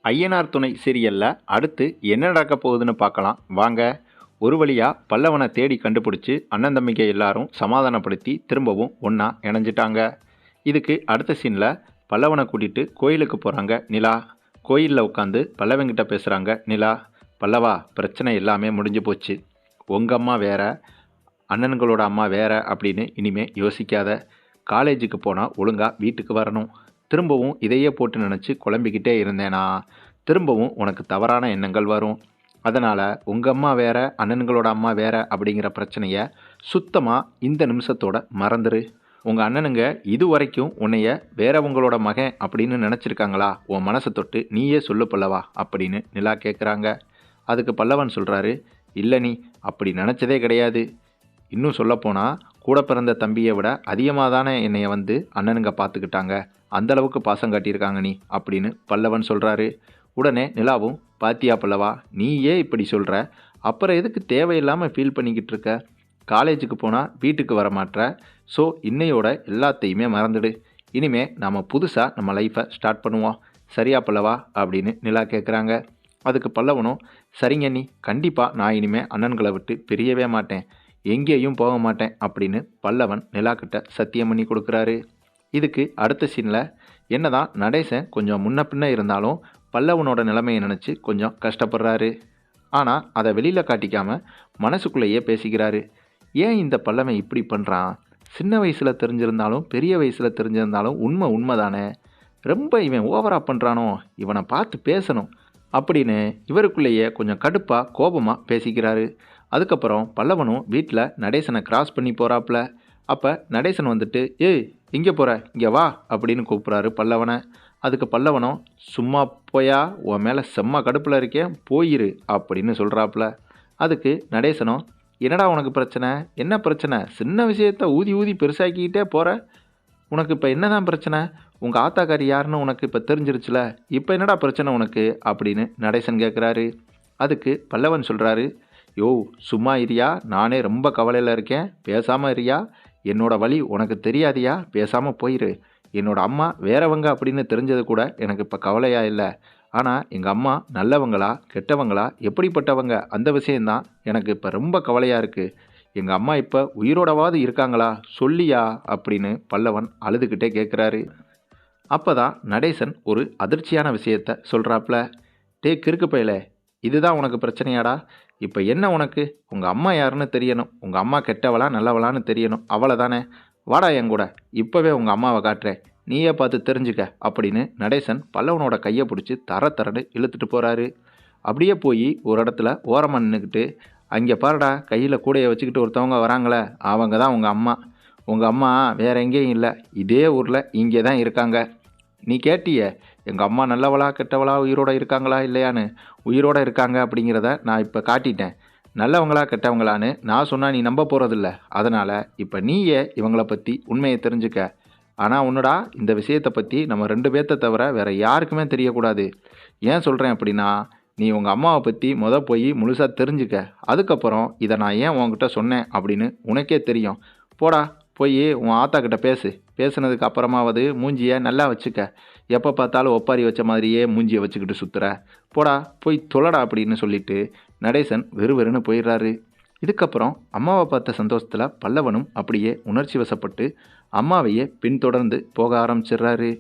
ஐயனார் துணை சீரியல்ல அடுத்து என்ன நடக்க போகுதுன்னு பார்க்கலாம் வாங்க. ஒரு வழியா பல்லவனை தேடி கண்டுபிடிச்சி அண்ணன் தம்பிங்க எல்லாரும் சமாதானப்படுத்தி திரும்பவும் ஒன்றா இணைஞ்சிட்டாங்க. இதுக்கு அடுத்த சீனில் பல்லவனை கூட்டிகிட்டு கோயிலுக்கு போகிறாங்க நிலா. கோயிலில் உட்காந்து பல்லவங்கிட்ட பேசுகிறாங்க நிலா. பல்லவா, பிரச்சனை எல்லாமே முடிஞ்சு போச்சு. உங்கள் அம்மா வேற, அண்ணன்களோட அம்மா வேற அப்படின்னு இனிமே யோசிக்காத. காலேஜுக்கு போனால் ஒழுங்காக வீட்டுக்கு வரணும். திரும்பவும் இதையே போட்டு நினச்சி குழம்பிக்கிட்டே இருந்தேனா திரும்பவும் உனக்கு தவறான எண்ணங்கள் வரும். அதனால் உங்கள் அம்மா வேற, அண்ணன்களோட அம்மா வேற அப்படிங்கிற பிரச்சனையை சுத்தமாக இந்த நிமிஷத்தோட மறந்துரு. உங்கள் அண்ணனுங்க இது வரைக்கும் உன்னைய வேறவங்களோட மகன் அப்படின்னு நினச்சிருக்காங்களா? உன் மனசை தொட்டு நீயே சொல்லு பல்லவா அப்படின்னு நிலா கேட்குறாங்க. அதுக்கு பல்லவன் சொல்கிறாரு, இல்லை, நீ அப்படி நினச்சதே கிடையாது. இன்னும் சொல்லப்போனால் கூட பிறந்த தம்பியை விட அதிகமாக தானே என்னைய அண்ணனுங்க பார்த்துக்கிட்டாங்க. அந்தளவுக்கு பாசம் காட்டியிருக்காங்க நீ அப்படின்னு பல்லவன் சொல்கிறாரு. உடனே நிலாவும், பாத்தியா பல்லவா, நீ ஏன் இப்படி சொல்கிற? அப்புறம் எதுக்கு தேவையில்லாமல் ஃபீல் பண்ணிக்கிட்டு இருக்க? காலேஜுக்கு போனால் வீட்டுக்கு வர மாட்ற. ஸோ இன்னையோட எல்லாத்தையுமே மறந்துடு. இனிமே நாம் புதுசாக நம்ம லைஃப்பை ஸ்டார்ட் பண்ணுவோம். சரியா பல்லவா அப்படின்னு நிலா கேட்குறாங்க. அதுக்கு பல்லவனும், சரிங்க நீ, கண்டிப்பாக நான் இனிமேல் அண்ணன்களை விட்டு பிரியவே மாட்டேன், எங்கேயும் போக மாட்டேன் அப்படின்னு பல்லவன் நிலா கிட்ட சத்தியம் பண்ணி கொடுக்குறாரு. இதுக்கு அடுத்த சீனில் என்னதான் நடேசன் கொஞ்சம் முன்ன பின்ன இருந்தாலும் பல்லவனோட நிலைமையை நினச்சி கொஞ்சம் கஷ்டப்படுறாரு. ஆனால் அதை வெளியில் காட்டிக்காமல் மனசுக்குள்ளேயே பேசிக்கிறாரு. ஏன் இந்த பல்லவன் இப்படி பண்ணுறான்? சின்ன வயசில் தெரிஞ்சிருந்தாலும் பெரிய வயசில் தெரிஞ்சிருந்தாலும் உண்மை தானே. ரொம்ப இவன் ஓவராக பண்ணுறானோ, இவனை பார்த்து பேசணும் அப்படின்னு இவருக்குள்ளேயே கொஞ்சம் கடுப்பாக கோபமாக பேசிக்கிறாரு. அதுக்கப்புறம் பல்லவனும் வீட்டில் நடேசனை கிராஸ் பண்ணி போகிறாப்புல. அப்போ நடேசன் ஏய் இங்கே போகிற, இங்கே வா அப்படின்னு கூப்பிட்றாரு பல்லவனை. அதுக்கு பல்லவனும், சும்மா போயா, உன் மேலே செம்ம கடுப்பில் இருக்கேன், போயிரு அப்படின்னு சொல்கிறாப்புல. அதுக்கு நடேசனும், என்னடா உனக்கு பிரச்சனை? என்ன பிரச்சனை? சின்ன விஷயத்த ஊதி ஊதி பெருசாக்கிக்கிட்டே போகிற. உனக்கு இப்போ என்ன தான் பிரச்சனை? உங்கள் ஆத்தாக்காரி யாருன்னு உனக்கு இப்போ தெரிஞ்சிருச்சுல, இப்போ என்னடா பிரச்சனை உனக்கு அப்படின்னு நடேசன் கேட்குறாரு. அதுக்கு பல்லவன் சொல்கிறாரு, யோ சும்மா இரியா, நானே ரொம்ப கவலையில் இருக்கேன், பேசாமல் இரியா. என்னோட வழி உனக்கு தெரியாதியா, பேசாமல் போயிரு. என்னோட அம்மா வேறவங்க அப்படின்னு தெரிஞ்சது கூட எனக்கு இப்போ கவலையாக இல்லை. ஆனால் எங்கள் அம்மா நல்லவங்களா கெட்டவங்களா எப்படிப்பட்டவங்க, அந்த விஷயந்தான் எனக்கு இப்போ ரொம்ப கவலையாக இருக்குது. எங்கள் அம்மா இப்போ உயிரோடவாது இருக்காங்களா சொல்லியா அப்படின்னு பல்லவன் அழுதுகிட்டே கேட்குறாரு. அப்போ தான் நடேசன் ஒரு அதிர்ச்சியான விஷயத்த சொல்கிறாப்புல. டே கிறுக்கு பயல, இதுதான் உனக்கு பிரச்சனையாடா? இப்போ என்ன உனக்கு? உங்கள் அம்மா யாருன்னு தெரியணும், உங்கள் அம்மா கெட்டவளா நல்லவளான்னு தெரியணும், அவ்வளோதானே. வாடா என் கூட, இப்போவே உங்கள் அம்மாவை காட்டுறேன், நீயே பார்த்து தெரிஞ்சுக்க அப்படின்னு நடேசன் பல்லவனோட கையை பிடிச்சி தரன்னு இழுத்துட்டு போகிறாரு. அப்படியே போய் ஒரு இடத்துல ஓரமாக நின்றுக்கிட்டு, அங்கே பாருடா, கையில் கூடையை வச்சுக்கிட்டு ஒருத்தவங்க வராங்களே, அவங்க தான் உங்கள் அம்மா. உங்கள் அம்மா வேற எங்கேயும் இல்லை, இதே ஊரில் இங்கே தான் இருக்காங்க. நீ கேட்டியே எங்கள் அம்மா நல்லவளா கெட்டவளா உயிரோடு இருக்காங்களா இல்லையான்னு? உயிரோடு இருக்காங்க அப்படிங்கிறத நான் இப்போ காட்டிட்டேன். நல்லவங்களா கெட்டவங்களான்னு நான் சொன்னால் நீ நம்ப போகிறதில்ல. அதனால் இப்போ நீயே இவங்கள பற்றி உண்மையை தெரிஞ்சுக்க. ஆனால் உன்னடா, இந்த விஷயத்தை பற்றி நம்ம 2 பேர்த்த தவிர வேறு யாருக்குமே தெரியக்கூடாது. ஏன் சொல்கிறேன் அப்படின்னா, நீ உங்கள் அம்மாவை பற்றி போய் முழுசாக தெரிஞ்சுக்க. அதுக்கப்புறம் இதை நான் ஏன் உன்கிட்ட சொன்னேன் அப்படின்னு உனக்கே தெரியும். போடா, போய் உன் ஆத்தா கிட்ட பேசுனதுக்கு அப்புறமாவது மூஞ்சியை நல்லா வச்சுக்க. எப்போ பார்த்தாலும் ஒப்பாரி வச்ச மாதிரியே மூஞ்சியை வச்சுக்கிட்டு சுற்றுற. போடா, போய் தொலைடா அப்படின்னு சொல்லிட்டு நடேசன் வெறுன்னு போயிடுறாரு. இதுக்கப்புறம் அம்மாவை பார்த்த சந்தோஷத்தில் பல்லவனும் அப்படியே உணர்ச்சி வசப்பட்டு அம்மாவையே பின்தொடர்ந்து போக ஆரம்பிச்சிடுறாரு.